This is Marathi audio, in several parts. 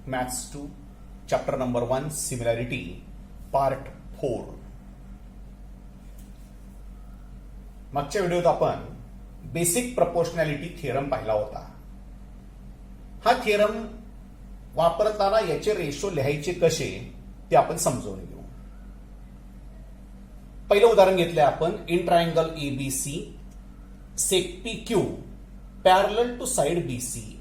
Maths 2, Chapter number 1, Similarity, Part 4. मागच्या व्हिडिओत आपण बेसिक प्रपोर्शनॅलिटी थिअरम पाहिला होता. हा थिअरम वापरताना याचे रेशो लिहायचे कसे ते आपण समजून घेऊ. पहिलं उदाहरण घेतलंय आपण. In triangle ABC seg P Q parallel to side BC.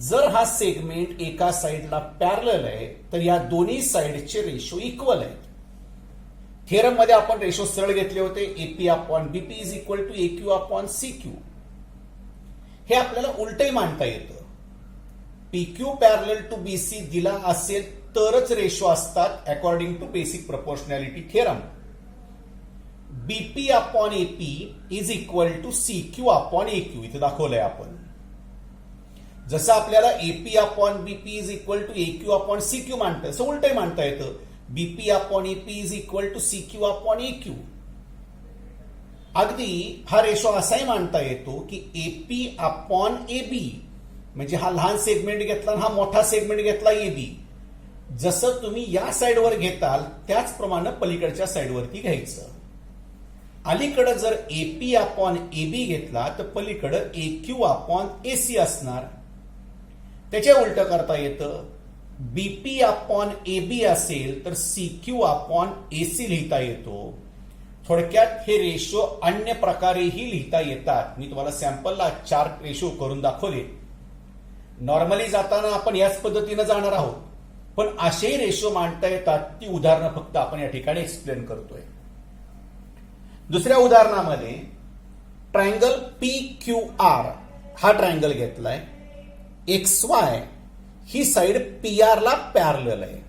जर हा सेगमेंट एका साइडला पॅरलल आहे तर या दोन्ही साइडचे रेशो इक्वल आहेत. थिअरम मध्ये आपण रेशो सरळ घेतले होते. AP upon BP is equal to AQ upon CQ. हे आपल्याला उलटही मांडता येतं. पीक्यू पॅरलल टू बीसी दिला असेल तरच रेशो असतात according to basic proportionality theorem. BP upon AP is equal to CQ upon AQ इथे दाखवलंय आपण. जसं आपल्याला AP upon BP is equal to AQ upon CQ मांडतं तसं उलटही मांडता येतं. BP upon AP is equal to CQ upon AQ. अगदी हा रेशो असाही मांडता येतो की एपी अपॉन एबी म्हणजे हा लहान सेगमेंट घेतला हा मोठा सेगमेंट घेतला एबी. जसं तुम्ही या साइडवर घेताल त्याचप्रमाणे पलीकडच्या साइडवरती घ्यायचं. अलीकडे जर एपी अपॉन एबी घेतला तर पलीकडे एक्यू अपॉन एसी असणार. त्याच्या उलट करता येतं. बीपी अपॉन एबी असेल तर सीक्यू अपॉन एसी लिहिता येतो. थोडक्यात हे रेशो अन्य प्रकारेही लिहिता येतात. मी तुम्हाला सॅम्पलला 4 रेशो करून दाखवले. नॉर्मली जाताना आपण याच पद्धतीने जाणार आहोत पण असेही रेशो मांडता येतात. ती उदाहरणं फक्त आपण या ठिकाणी एक्सप्लेन करतोय. दुसऱ्या उदाहरणामध्ये ट्रायंगल पी क्यू आर हा ट्रायंगल घेतलाय. एक्स वाय ही साइड पी आर ला पॅरलल आहे.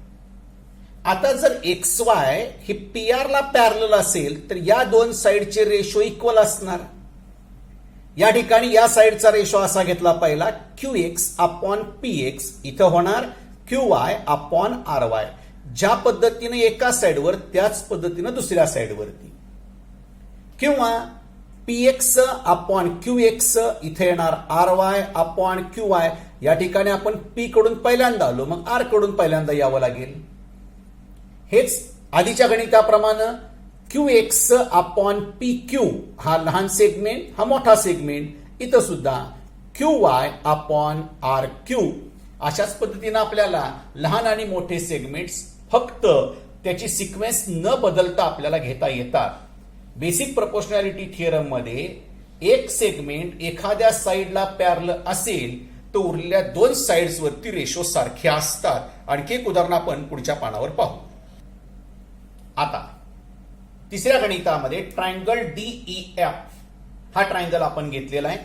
आता जर एक्स वाय ही पी आर ला पॅरलल असेल तर या दोन साइडचे रेशो इक्वल असणार. या ठिकाणी या साइडचा रेशो असा घेतला पहिला Q X upon P X. इथं होणार Q Y upon R Y. ज्या पद्धतीने एका साइडवर त्याच पद्धतीने दुसऱ्या साइडवरती. किंवा P X upon Q X इथे येणार R Y upon Q Y. या ठिकाणी आपण पी कडून पहिल्यांदा आलो मग आर कडून पहिल्यांदा यावं लागेल. हेच आधीच्या गणिताप्रमाणे Q X upon P Q हा लहान सेगमेंट हा मोठा सेगमेंट. इथं सुद्धा Q Y upon R Q. अशाच पद्धतीने आपल्याला लहान आणि मोठे सेगमेंट्स फक्त त्याची सिक्वेन्स न बदलता आपल्याला घेता येतात. बेसिक प्रपोर्शनॅलिटी थिअरम मध्ये एक सेगमेंट एखाद्या साइडला पॅरलल असेल तर उरलेल्या दोन साइड्स वरती रेशो सारख्या असतात. आणखी एक उदाहरण आपण पुढच्या पानावर पाहू. आता तिसऱ्या गणितामध्ये ट्रायंगल डीईएफ हा ट्रायंगल आपण घेतलेला आहे.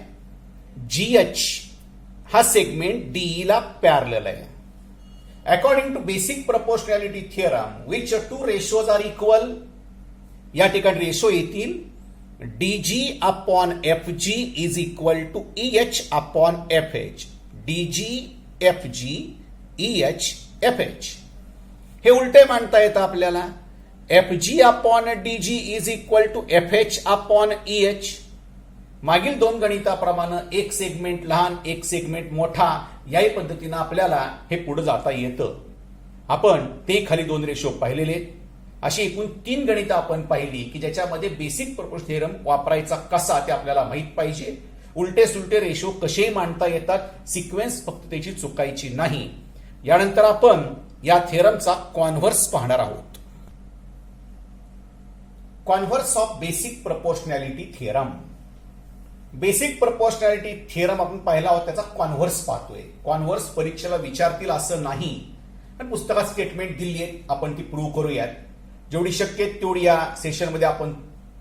जीएच हा सेगमेंट डीई ला पॅरलल आहे. According to basic proportionality theorem which two ratios are equal. या ठिकाणी रेशो येतील DG upon F G is equal to EH upon F H. DG F G EH F H. हे उलटे मांडता येतं आपल्याला. F G upon DG is equal to F H upon EH. मागील दोन गणिताप्रमाणे एक सेगमेंट लहान एक सेगमेंट मोठा याही पद्धतीनं आपल्याला हे पुढे जाता येतं. आपण ते खाली दोन रेशो पाहिलेले. अशी एकूण 3 गणितं आपण पाहिली की ज्याच्यामध्ये बेसिक प्रपोर्शन थिअरम वापरायचा कसा ते आपल्याला माहित पाहिजे. उलटे सुलटे रेशो कसेही मांडता येतात. सिक्वेन्स फक्त त्याची चुकायची नाही. यानंतर आपण या थिअरमचा कॉन्व्हर्स पाहणार आहोत. Converse of basic proportionality theorem. Basic proportionality theorem आपण पाहिला आहोत त्याचा कॉन्व्हर्स पाहतोय. कॉन्व्हर्स परीक्षेला विचारतील असं नाही पण पुस्तकात स्टेटमेंट दिली आहे आपण ती प्रूव्ह करूयात. जेवढी शक्य आहे तेवढी या सेशनमध्ये आपण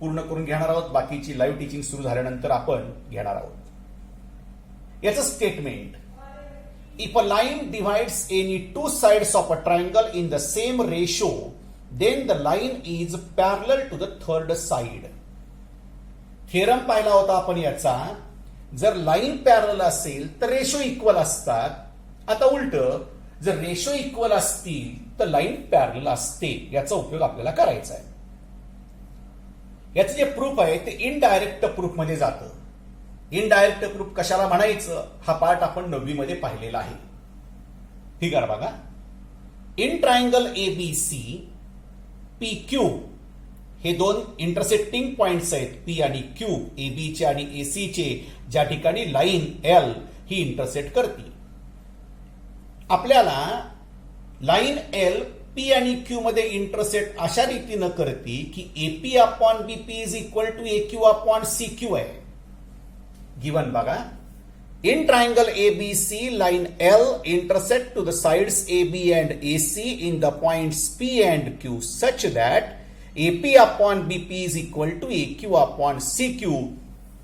पूर्ण करून घेणार आहोत. बाकीची लाईव्ह टीचिंग सुरू झाल्यानंतर आपण घेणार आहोत. याचं statement. If a line divides any two sides of a triangle in the same ratio then the line is parallel to the third side. Theorem पाहिला होता आपण याचा. जर लाईन पॅरलल असेल तर रेशो इक्वल असतात. आता उलट जर रेशो इक्वल असतील तर लाईन पॅरलल असते. याचा उपयोग आपल्याला करायचा आहे. याचं जे प्रूफ आहे ते इनडायरेक्ट प्रूफ मध्ये जातं. इनडायरेक्ट प्रूफ कशाला म्हणायचं हा पार्ट आपण 9वी मध्ये पाहिलेला आहे. फिगर बघा. In triangle ABC P Q हे दोन इंटरसेक्टिंग पॉइंट्स आहेत, पी आणि क्यू, एबीचे आणि एसीचे, ज्या ठिकाणी लाईन एल ही इंटरसेक्ट करते. आपल्याला लाईन एल पी आणि क्यू मध्ये इंटरसेक्ट अशा रीतीनं करते की AP upon BP is equal to A Q upon C Q आहे. गिवन बघा. In triangle ABC, line L intersect to the sides AB and AC in the points P and Q such that AP upon BP is equal to AQ upon CQ.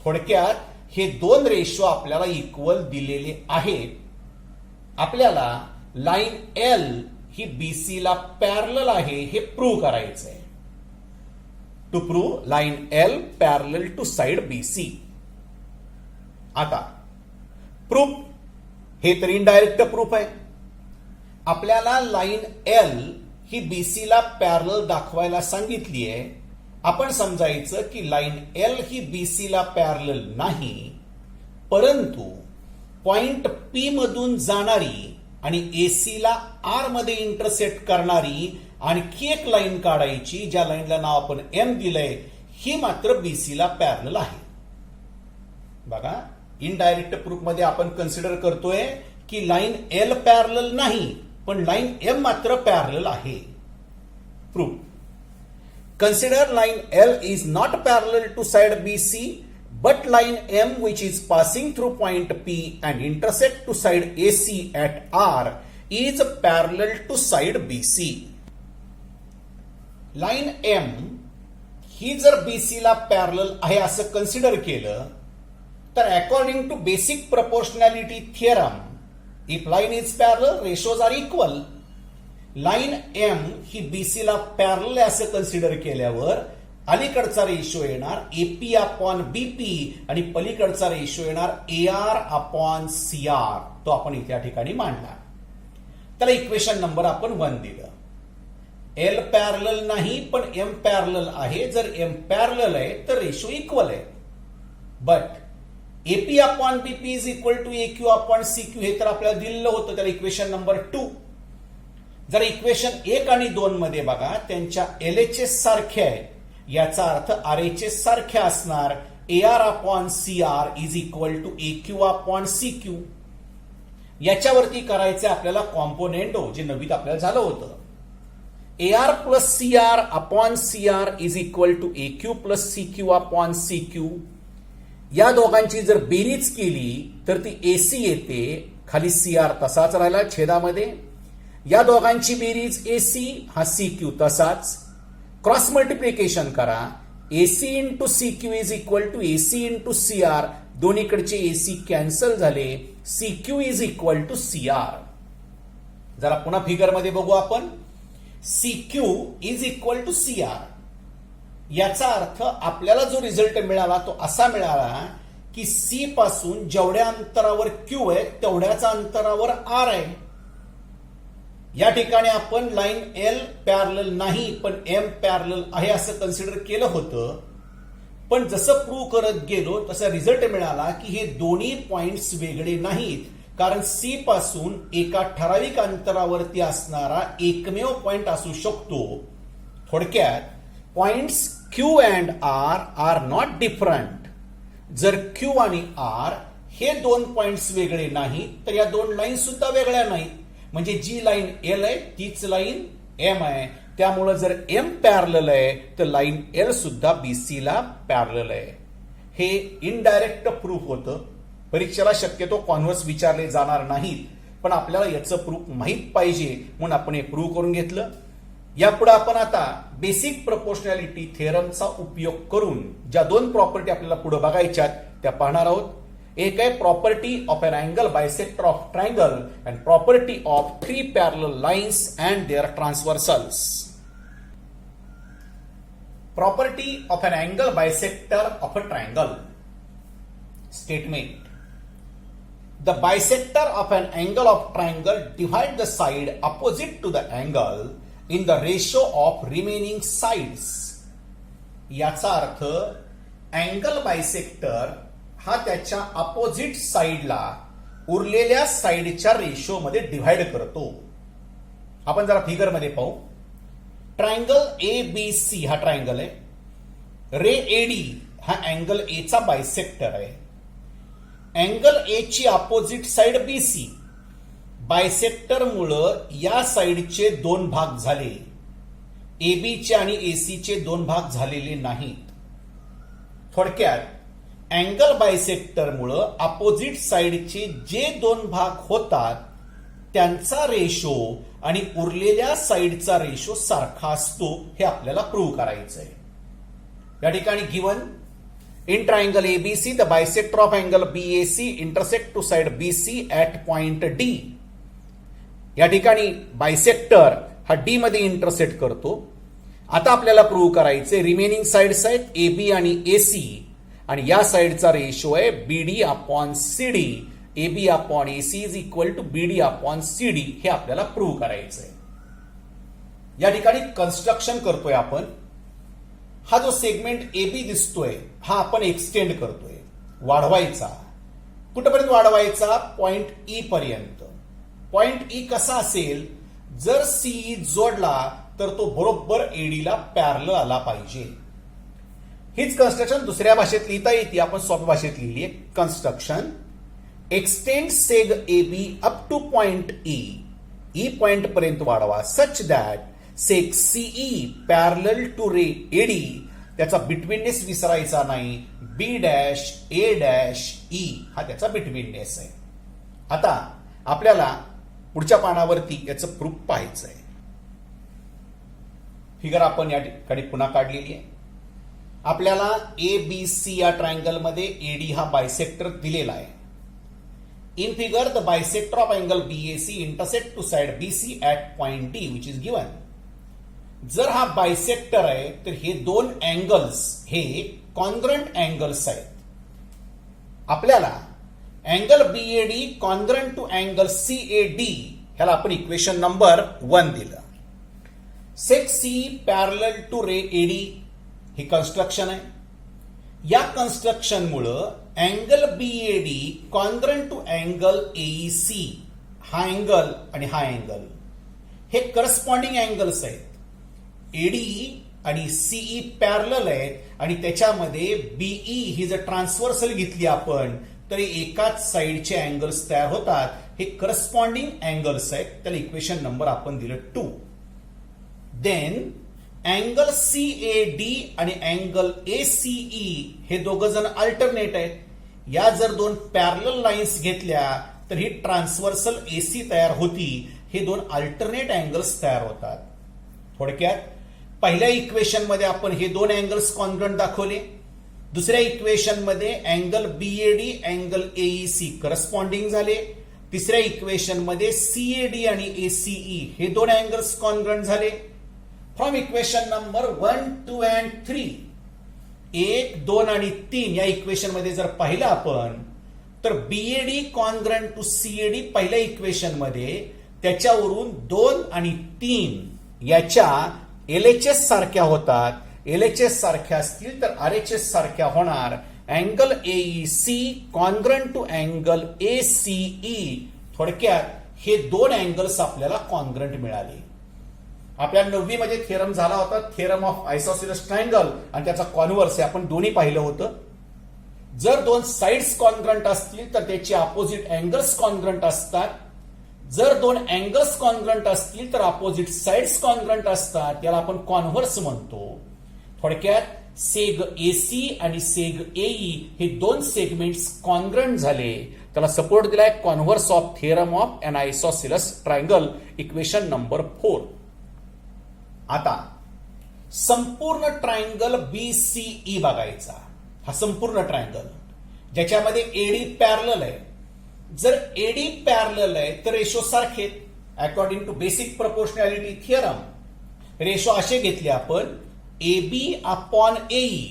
थोडक्यात हे दोन रेशो आपल्याला इक्वल दिलेले आहेत. आपल्याला लाईन L ही BC ला पॅरलल आहे हे प्रूव्ह करायचं आहे. To prove line L parallel to side BC. आता प्रूफ हे तर इनडायरेक्ट प्रूफ आहे. आपल्याला लाईन एल ही बीसी ला पॅरलल दाखवायला सांगितली आहे. आपण समजायचं की लाईन एल ही बीसी ला पॅरलल नाही, परंतु पॉइंट पी मधून जाणारी आणि एसी ला आर मध्ये इंटरसेक्ट करणारी आणखी एक लाईन काढायची, ज्या लाईनला नाव आपण एम दिलंय, ही मात्र बीसी ला पॅरलल आहे. बघा, इनडायरेक्ट प्रूफ मध्ये आपण कन्सिडर करतोय की लाईन एल पॅरलल नाही, पण लाईन एम मात्र पॅरलल आहे. Proof. Consider line L is not parallel to side BC, but line M which is passing through point P and intersect to side AC at R is parallel to side BC. Line M ही जर बीसी ला पॅरलल आहे असं कन्सिडर केलं तर according to basic proportionality theorem, if line is parallel ratios are equal. Line M ही बीसी ला पॅरलल असं कन्सिडर केल्यावर अलीकडचा रेशो येणार एपी अपॉन बीपी आणि पलीकडचा रेशो येणार एआर अपॉन सीआर. तो आपण इथे या ठिकाणी मांडला. त्याला इक्वेशन नंबर आपण 1 दिलं. एल पॅरलल नाही पण एम पॅरलल आहे. जर एम पॅरलल आहे तर रेशो इक्वल आहे. But AP upon BP is equal to A Q upon C Q हे तर आपल्याला दिलेलं होतं. त्याला इक्वेशन नंबर 2. जर इक्वेशन 1 आणि 2 मध्ये बघा त्यांच्या एलएचएस सारखे आहे, याचा अर्थ आरएचएस सारखे असणार. AR upon CR is equal to A Q upon C Q. याच्यावरती करायचं आपल्याला कॉम्पोनेंटो, जे नवीन आपल्याला झालं होतं. AR plus CR upon CR is equal to A Q plus C Q upon C Q. या दोघांची जर बेरीज केली तर ती एसी येते. खाली सीआर तसाच राहिला छेदामध्ये. या दोघांची बेरीज एसी, हा सी क्यू तसाच. क्रॉस मल्टिप्लिकेशन करा. AC into C Q is equal to AC into CR. दोन्हीकडचे एसी कॅन्सल झाले. C Q is equal to CR. जरा पुन्हा फिगर मध्ये बघू आपण. C Q is equal to CR. याचा अर्थ आपल्याला जो रिझल्ट मिळाला तो असा मिळाला की सी पासून जेवढ्या अंतरावर क्यू आहे तेवढ्याच अंतरावर आर आहे. या ठिकाणी आपण लाईन एल पॅरलल नाही पण एम पॅरलल आहे असं कन्सिडर केलं होतं. पण जसं प्रूव्ह करत गेलो तसा रिझल्ट मिळाला की हे दोन्ही पॉइंट्स वेगळे नाहीत, कारण सी पासून एका ठराविक अंतरावरती असणारा एकमेव पॉइंट असू शकतो. थोडक्यात points Q and R are not different. जर Q आणि R हे दोन पॉइंट्स वेगळे नाही तर या दोन लाईन सुद्धा वेगळ्या नाहीत. म्हणजे जी लाईन L आहे तीच लाईन M आहे. त्यामुळे जर M पॅरलल आहे तर लाईन L सुद्धा BC ला पॅरलल आहे. हे इनडायरेक्ट प्रूफ होतं. परीक्षेला शक्यतो कॉन्व्हर्स विचारले जाणार नाहीत, पण आपल्याला याचं प्रूफ माहीत पाहिजे म्हणून आपण हे प्रूव्ह करून घेतलं. यापुढे आपण आता बेसिक प्रपोर्शनॅलिटी थेरमचा उपयोग करून ज्या दोन प्रॉपर्टी आपल्याला पुढे बघायच्या त्या पाहणार आहोत. एक आहे property of an angle bisector of triangle and property of 3 parallel lines and their transversals. Property of an angle bisector of a triangle. Statement. The bisector of an angle of triangle divide the side opposite to the angle in the ratio of remaining sides. याचा अर्थ अँगल बायसेक्टर हा त्याच्या अपोजिट साइडला उरलेल्या साईडच्या रेशोमध्ये डिव्हाइड करतो. आपण जरा फिगरमध्ये पाहू. ट्रायंगल ABC हा ट्रायंगल आहे. रे एडी हा अँगल ए चा बायसेक्टर आहे. अँगल ए ची अपोजिट साइड BC. बायसेक्टर मुळे या साइडचे दोन भाग झाले. एबीचे आणि एसीचे दोन भाग झालेले नाहीत. थोडक्यात अँगल बायसेक्टर मुळे अपोजिट साइडचे जे दोन भाग होतात त्यांचा रेशो आणि उरलेल्या साइडचा रेशो सारखा असतो हे आपल्याला प्रूव्ह करायचं आहे. या ठिकाणी given in triangle ABC the bisector of angle BAC intersect to side BC at point D. या ठिकाणी बायसेक्टर हा D मध्ये इंटरसेक्ट करतो. आता आपल्याला प्रूव्ह करायचे रिमेनिंग साइड्स आहेत AB आणि AC आणि या साइडचा रेशो आहे BD upon CD. AB upon AC is equal to BD upon CD हे आपल्याला प्रूव्ह करायचंय. या ठिकाणी कन्स्ट्रक्शन करतोय आपण. हा जो सेगमेंट AB दिसतोय हा आपण एक्सटेंड करतोय, वाढवायचा. कुठपर्यंत वाढवायचा? पॉइंट E पर्यंत. पॉइंट E कसा असेल? जर CE जोडला तर तो बरोबर AD ला पॅरलल आला पाहिजे. हीच कन्स्ट्रक्शन दुसऱ्या भाषेत लिहिता येते, आपण सोप्या भाषेत लिहिली आहे. Construction extend seg AB up to point E point पर्यंत वाढवा such that seg CE parallel to ray AD. त्याचा बिटवीननेस विसरायचा नाही. B', A', E हा त्याचा बिटवीननेस आहे. आता आपल्याला पुढच्या पानावरती याचं प्रूफ पाहायचं आहे. फिगर आपण या ठिकाणी पुन्हा काढलेली आहे. आपल्याला ABC या ट्रायंगल मध्ये AD हा बायसेक्टर दिलेला आहे. In figure the bisector of angle BAC intersect to side BC at point D which is given. जर हा बायसेक्टर आहे तर हे दोन अँगल्स हे कॉन्ग्रंट अँगल्स आहेत. आपल्याला angle BAD congruent to angle CAD ह्याला आपण इक्वेशन नंबर 1 दिलं. Seg CE parallel to ray AD ही कन्स्ट्रक्शन आहे. या कन्स्ट्रक्शन मुळे angle BAD congruent to angle AEC हा अँगल आणि हा अँगल हे करस्पॉन्डिंग अँगल्स आहेत. AD आणि CE पॅरलल आहेत आणि त्याच्यामध्ये BE ही जर ट्रान्सव्हर्सल घेतली आपण तर एकाच साइडचे अँगल्स तयार होतात. हे करस्पॉन्डिंग अँगल्स आहेत. त्याला इक्वेशन नंबर आपण दिलं 2. देन अँगल CAD आणि अँगल ACE हे दोघ जण अल्टरनेट आहेत. या जर दोन पॅरलल लाईन्स घेतल्या तर ही ट्रान्सव्हर्सल AC तयार होती. हे दोन अल्टरनेट अँगल्स तयार होतात. थोडक्यात पहिल्या इक्वेशन मध्ये आपण हे दोन अँगल्स कॉन्ग्रंट दाखवले. दुसऱ्या इक्वेशन मध्ये angle BAD angle AEC corresponding झाले. तिसऱ्या इक्वेशन मध्ये CAD आणि ACE हे दोन अँगल्स कॉन्ग्रंट झाले. फ्रॉम इक्वेशन नंबर 1, 2 and 3 1, 2 आणि 3 या इक्वेशन मध्ये जर पाहिलं आपण तर BAD कॉन्ग्रंट टू CAD पहिल्या इक्वेशन मध्ये त्याच्यावरून 2 आणि 3 याच्या LHS सारख्या होतात. LHS सारख्या असतील तर RHS सारख्या होणार. Angle AEC congruent to angle ACE. थोडक्यात हे दोन अँगल्स आपल्याला कॉन्ग्रंट मिळाले. आपल्या 9वी मध्ये थेरम झाला होता, थेरम ऑफ आयसोसिलस ट्रायंगल, आणि त्याचा कॉन्व्हर्स हे आपण दोन्ही पाहिलं होतं. जर दोन साइड्स कॉन्ग्रंट असतील तर त्याचे अपोजिट अँगल्स कॉन्ग्रंट असतात. जर दोन अँगल्स कॉन्ग्रंट असतील तर अपोजिट साइड्स कॉन्ग्रंट असतात. याला आपण कॉन्व्हर्स म्हणतो. थोडक्यात सेग AC आणि सेग AE हे दोन सेगमेंट्स कॉन्ग्रंट झाले. त्याला सपोर्ट दिलाय converse of theorem of an isosceles triangle, equation number 4. आता संपूर्ण ट्रायंगल BCE बघायचा. हा संपूर्ण ट्रायंगल ज्याच्यामध्ये AD पॅरलल आहे. जर AD पॅरलल आहे तर रेशो सारखे according to basic proportionality theorem. Ratio असे घेतले आपण AB upon AE.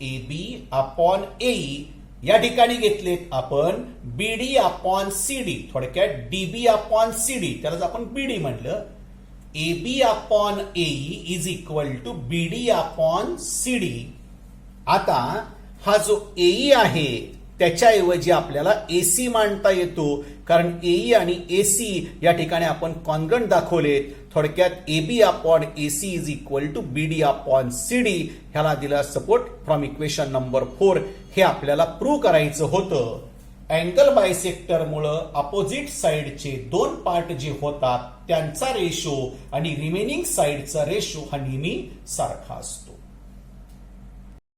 AB upon AE या ठिकाणी घेतलेत आपण BD अपॉन CD. थोडक्यात DB अपॉन CD त्यालाच आपण BD म्हणलं. AB upon AE is equal to BD upon CD. आता हा जो AE आहे त्याच्याऐवजी आपल्याला एसी मांडता येतो, कारण एई आणि एसी या ठिकाणी आपण कॉन्ग्रंट दाखवले. थोडक्यात AB upon AC is equal to BD upon CD, ह्याला दिला सपोर्ट फ्रॉम इक्वेशन नंबर 4. हे आपल्याला प्रूव्ह करायचं होतं. अँगल बायसेक्टरमुळं अपोजिट साइडचे दोन पार्ट जे होतात त्यांचा रेशो आणि रिमेनिंग साइडचा रेशो हा नेहमी सारखा असतो.